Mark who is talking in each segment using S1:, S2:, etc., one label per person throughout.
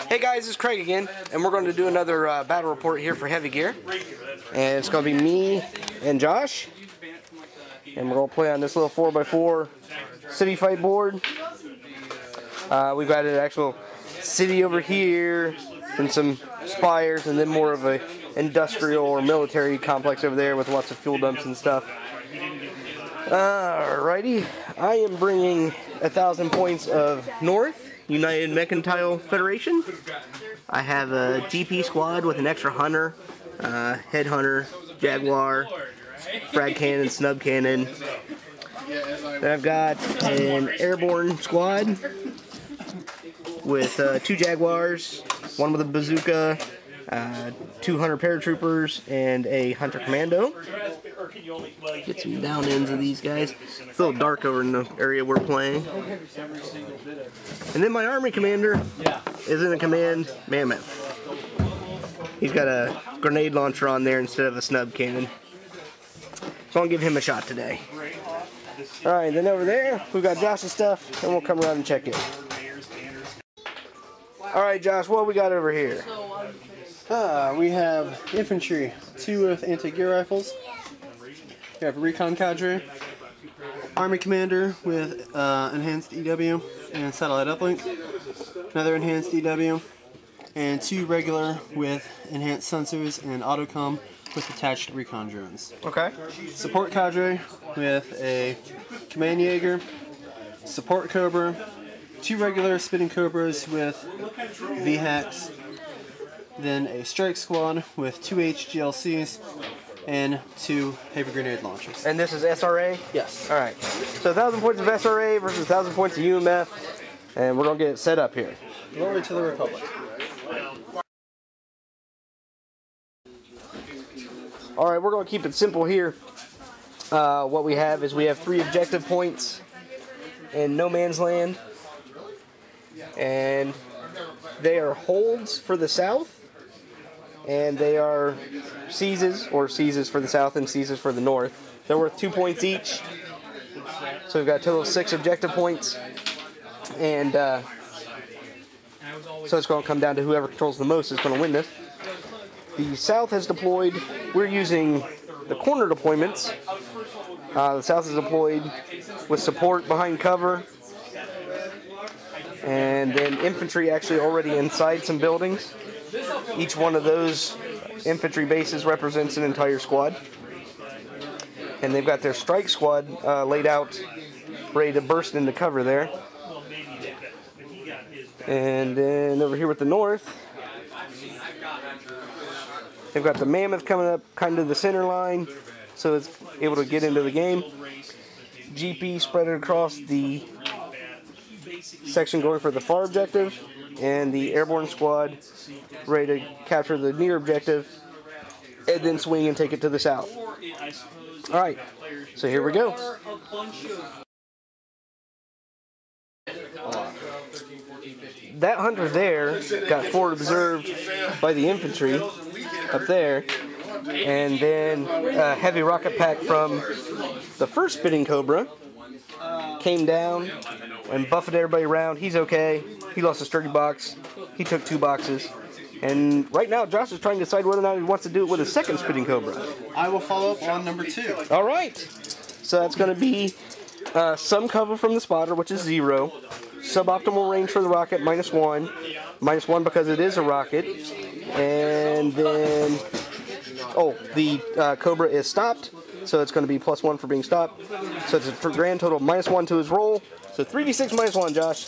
S1: Hey guys, it's Craig again, and we're going to do another battle report here for Heavy Gear. And it's going to be me and Josh. And we're going to play on this little 4x4 city fight board. We've got an actual city over here, and some spires, and then more of a industrial or military complex over there with lots of fuel dumps and stuff. Alrighty, I am bringing 1,000 points of North United Mercantile Federation. I have a GP squad with an extra hunter, headhunter, jaguar, frag cannon, snub cannon. Then I've got an airborne squad with 2 jaguars, one with a bazooka, 2 hunter paratroopers, and a hunter commando. Get some down ends of these guys. It's a little dark over in the area we're playing. And then my army commander is in a command mammoth. He's got a grenade launcher on there instead of a snub cannon. So I'll give him a shot today. Alright, then over there we've got Josh's stuff, and we'll come around and check it. Alright Josh, what we got over here?
S2: We have infantry, 2 with anti-gear rifles. We have a recon cadre, army commander with enhanced EW and satellite uplink, another enhanced EW, and 2 regular with enhanced sensors and autocom with attached recon drones.
S1: Okay.
S2: Support cadre with a command Jaeger, support cobra, 2 regular spitting cobras with VHACs, then a strike squad with 2 HGLCs and 2 heavy grenade launchers.
S1: And this is SRA?
S2: Yes.
S1: Alright. So 1,000 points of SRA versus 1,000 points of UMF. And we're going to get it set up here.
S2: Glory to the Republic.
S1: Alright, we're going to keep it simple here. What we have is we have 3 objective points in no man's land. And they are holds for the south. And they are seizes, or seizes for the south and seizes for the north. They're worth 2 points each. So we've got a total of 6 objective points. And so it's going to come down to whoever controls the most is going to win this. The south has deployed. We're using the corner deployments. The south is deployed with support behind cover. And then infantry actually already inside some buildings. Each one of those infantry bases represents an entire squad. And they've got their strike squad laid out, ready to burst into cover there. And then over here with the north, they've got the mammoth coming up kind of the center line, so it's able to get into the game. GP spread it across the section going for the far objective, and the airborne squad ready to capture the near objective and then swing and take it to the south. Alright, so here we go. That hunter there got forward observed by the infantry up there, and then a heavy rocket pack from the first spitting cobra came down and buffeted everybody around. He's okay. He lost a sturdy box. He took 2 boxes. And right now, Josh is trying to decide whether or not he wants to do it with a second spitting cobra.
S2: I will follow up on number 2.
S1: All right. So that's going to be some cover from the spotter, which is 0. Suboptimal range for the rocket, -1. -1 because it is a rocket. And then, the cobra is stopped. So it's going to be +1 for being stopped. So it's a grand total of -1 to his roll. So 3d6 -1, Josh.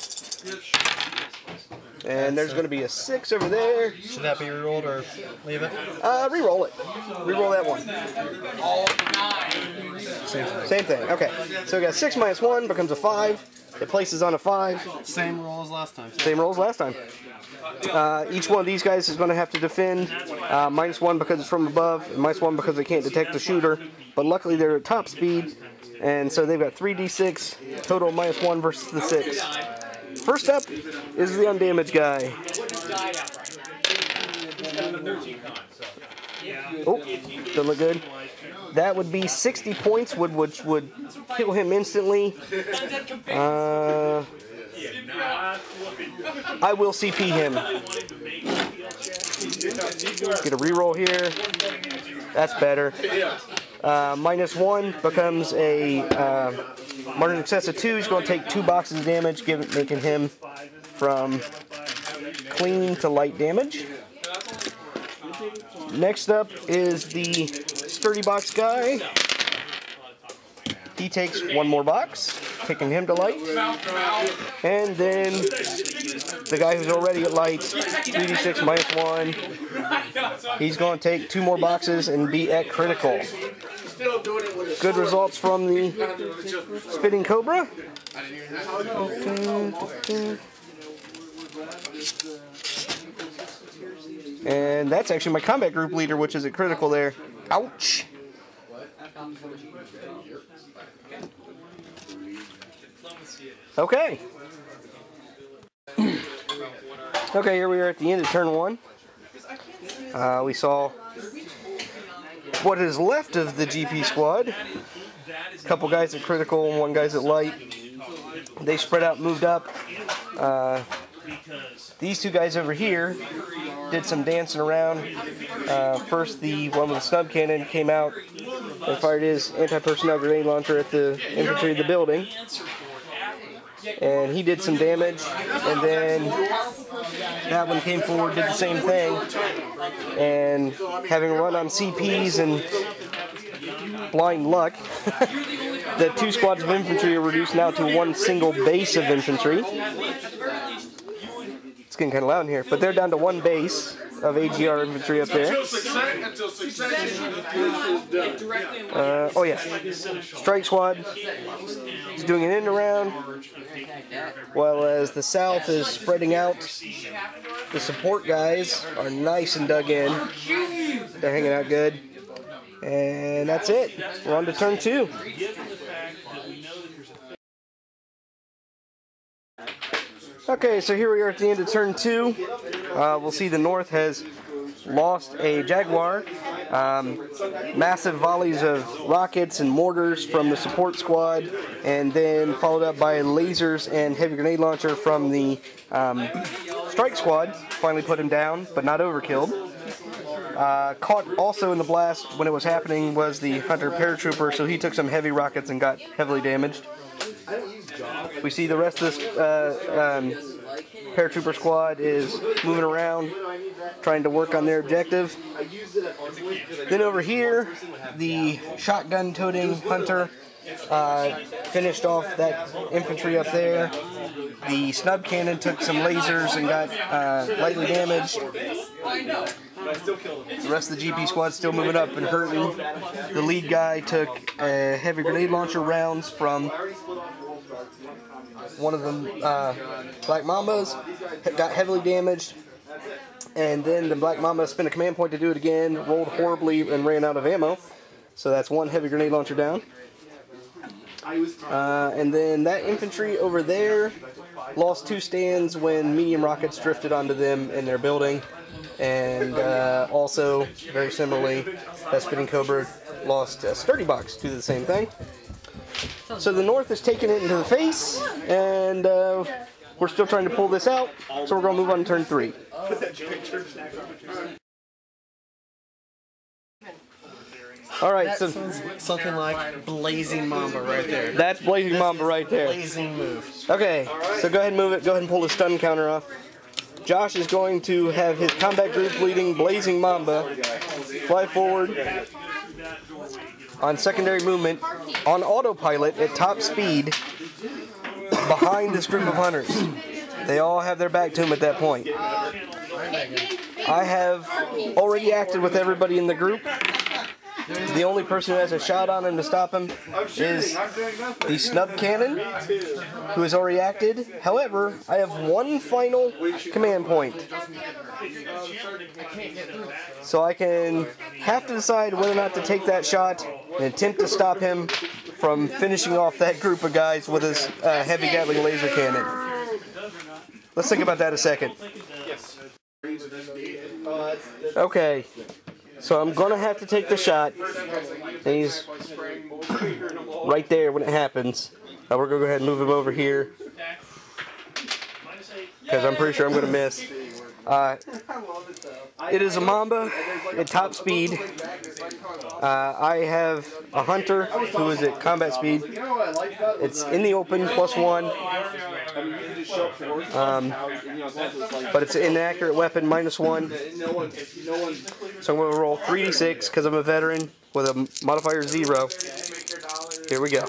S1: And there's going to be a 6 over there.
S2: Should that be rerolled or leave it?
S1: Reroll it. Reroll that one. Same thing. Okay. So we got 6 -1 becomes a 5. It places on a 5.
S2: Same roll as last time.
S1: Same roll as last time. Each one of these guys is going to have to defend. -1 because it's from above, and -1 because they can't detect the shooter. But luckily they're at top speed, and so they've got 3d6 total -1 versus the 6. First up is the undamaged guy. Oh, doesn't look good. That would be 60 points, which would kill him instantly. I will CP him. Get a reroll here. That's better. -1 becomes a margin in excess of 2. He's going to take 2 boxes of damage, making him from clean to light damage. Next up is the sturdy box guy. He takes 1 more box, taking him to light. And then the guy who's already at light, 3d6 -1. He's going to take 2 more boxes and be at critical. Good results from the spitting cobra. And that's actually my combat group leader, which is at critical there. Ouch. Okay. Okay, here we are at the end of turn 1. We saw what is left of the GP squad. A couple guys at critical and 1 guy's at light. They spread out, moved up. These 2 guys over here did some dancing around. First, the one with the snub cannon came out and fired his anti-personnel grenade launcher at the infantry of the building. And he did some damage, and then that one came forward, did the same thing, and having run on CPs and blind luck, the 2 squads of infantry are reduced now to 1 single base of infantry. It's getting kind of loud in here, but they're down to 1 base of AGR infantry up there. Oh yeah, strike squad is doing an end around, while as the south is spreading out. The support guys are nice and dug in. They're hanging out good. And that's it. We're on to turn 2. Okay, so here we are at the end of turn 2. We'll see the north has lost a Jaguar. Massive volleys of rockets and mortars from the support squad, and then followed up by lasers and heavy grenade launcher from the strike squad. Finally put him down, but not overkilled. Caught also in the blast when it was happening was the Hunter paratrooper, so he took some heavy rockets and got heavily damaged. We see the rest of this paratrooper squad is moving around, trying to work on their objective. Then over here, the shotgun-toting Hunter finished off that infantry up there. The snub cannon took some lasers and got lightly damaged. The rest of the GP squad's still moving up and hurting. The lead guy took heavy grenade launcher rounds from one of them Black Mambas, got heavily damaged, and then the Black Mamba spent a command point to do it again, rolled horribly and ran out of ammo. So that's 1 heavy grenade launcher down. And then that infantry over there lost 2 stands when medium rockets drifted onto them in their building. And also, very similarly, that Spitting Cobra lost a sturdy box to the same thing. So the north is taking it into the face, and we're still trying to pull this out, so we're going to move on to turn 3. Alright, so
S2: something like Blazing Mamba right there.
S1: That's Blazing Mamba right there.
S2: Blazing move.
S1: Okay, so go ahead and move it. Go ahead and pull the stun counter off. Josh is going to have his combat group leading Blazing Mamba fly forward on secondary movement on autopilot at top speed behind this group of hunters. They all have their back to him at that point. I have already acted with everybody in the group. The only person who has a shot on him to stop him is the snub cannon, who has already acted. However, I have 1 final command point. So I can have to decide whether or not to take that shot and attempt to stop him from finishing off that group of guys with his heavy Gatling laser cannon. Let's think about that a second. Okay. So I'm going to have to take the shot. And he's right there when it happens. We're going to go ahead and move him over here. because I'm pretty sure I'm going to miss. It is a Mamba at top speed. I have a Hunter who is at combat speed. It's in the open, +1. But it's an inaccurate weapon, -1. So I'm going to roll 3d6 because I'm a veteran with a modifier 0. Here we go.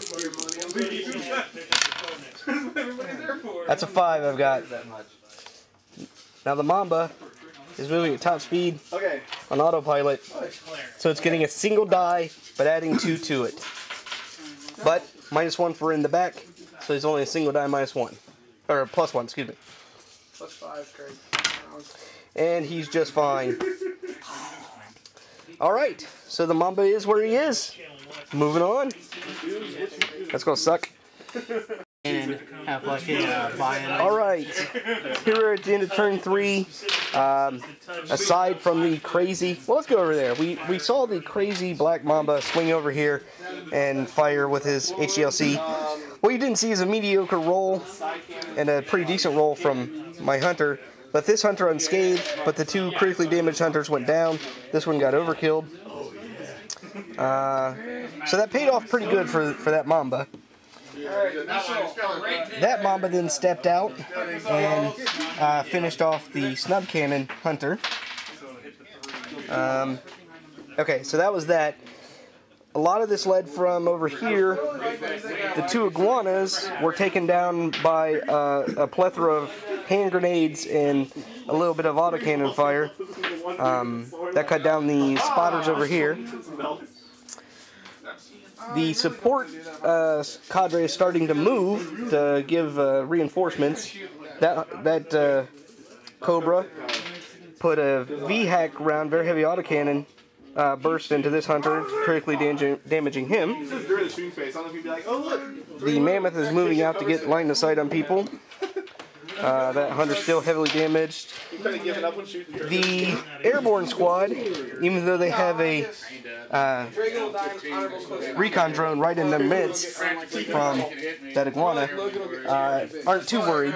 S1: That's a 5 I've got. Now the Mamba is moving at top speed on autopilot, so it's getting a single die, but adding 2 to it. But -1 for in the back, so it's only a single die -1. Or +1, excuse me.
S2: +5, Craig.
S1: And he's just fine. Alright, so the Mamba is where he is. Moving on. That's gonna suck.
S2: And have like a buy-in.
S1: Alright, here we're at the end of turn 3. Aside from the crazy, well, let's go over there. We saw the crazy black Mamba swing over here and fire with his HGLC. What you didn't see is a mediocre roll and a pretty decent roll from my Hunter. But this Hunter unscathed, but the 2 critically damaged Hunters went down. This one got overkilled. So that paid off pretty good for that Mamba. That Mamba then stepped out and finished off the snub cannon Hunter. Okay, so that was that. A lot of this led from over here. The 2 iguanas were taken down by a plethora of hand grenades and a little bit of autocannon fire. That cut down the spotters over here. The support cadre is starting to move to give reinforcements. That Cobra put a V-hack round, very heavy autocannon, burst into this Hunter, critically damaging him. The Mammoth is moving out to get line of sight on people. That Hunter's still heavily damaged. The airborne squad, even though they have a recon drone right in their midst from that iguana, aren't too worried.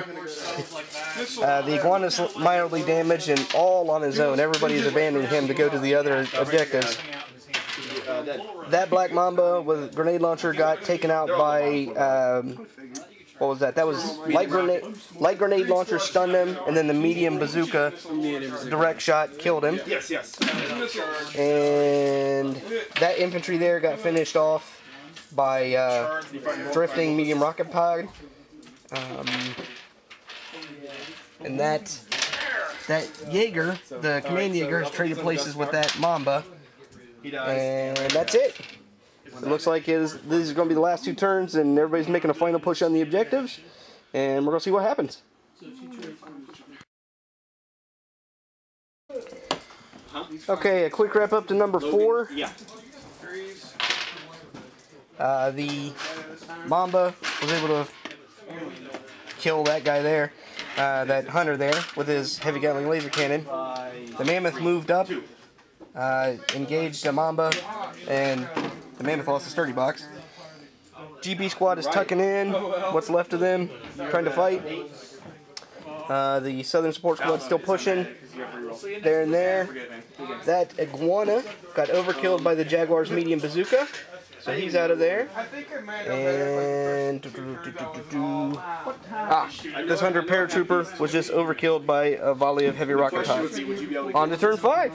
S1: The iguana's mildly damaged and all on his own. Everybody's abandoning him to go to the other objectives. That black Mamba with grenade launcher got taken out by what was that? That was light grenade launcher stunned him, and then the medium bazooka direct shot killed him. And that infantry there got finished off by drifting medium rocket pod. And that Jaeger, the command Jaeger, has traded places with that Mamba. And that's it. It looks like these are going to be the last 2 turns, and everybody's making a final push on the objectives, and we're going to see what happens. Okay, a quick wrap up to number 4. The Mamba was able to kill that guy there, that Hunter there, with his heavy Gatling laser cannon. The Mammoth moved up, engaged a Mamba, and the Mammoth lost a sturdy box. GB squad is tucking in. What's left of them, trying to fight. The Southern support squad still pushing. There and there. That iguana got overkilled by the Jaguar's medium bazooka, so he's out of there. And this Hunter paratrooper was just overkilled by a volley of heavy rocket pods. On to turn 5.